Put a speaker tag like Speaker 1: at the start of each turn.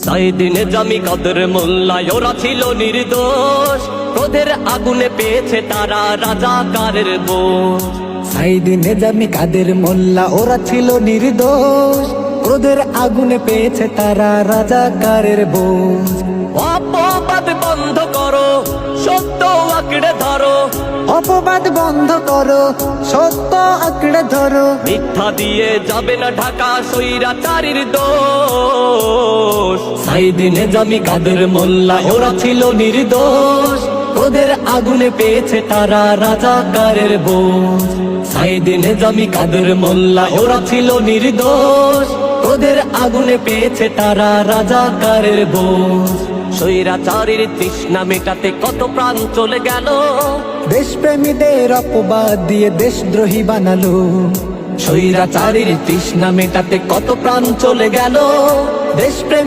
Speaker 1: সাইদিনে জামি কাদের মোল্লা ওরা ছিল নির্দোষ, ক্রোধের আগুনে পেয়েছে তারা রাজাকারের বোঝ।
Speaker 2: সাইদিনে জামি কাদের মোল্লা ওরা ছিল নির্দোষ, ক্রোধের আগুনে পেয়েছে তারা রাজাকারের বোঝ।
Speaker 1: অপবাদ বন্ধ করো, সত্য আঁকড়ে ধরো,
Speaker 2: অপবাদ বন্ধ করো, সত্য আঁকড়ে ধরো।
Speaker 1: মিথ্যা দিয়ে যাবে না ঢাকা স্বৈরাচারীর দোষ। সাইদিনে জামি কাদের মোল্লা ওরা ছিল নির্দোষ, ক্রোধের আগুনে পেয়েছে তারা রাজাকারের বোঝ। সাইদিনে জামি কাদের মোল্লা ওরা ছিল নির্দোষ, ক্রোধের আগুনে পেয়েছে তারা রাজাকারের বোঝ। স্বৈরাচারীর তৃষ্ণা মেটাতে কত প্রাণ চলে গেল,
Speaker 2: দেশপ্রেমীদের অপবাদ দিয়ে দেশদ্রোহী বানালো।
Speaker 1: স্বৈরাচারীর তৃষ্ণা মেটাতে কত প্রাণ চলে গেল, দেশপ্রেম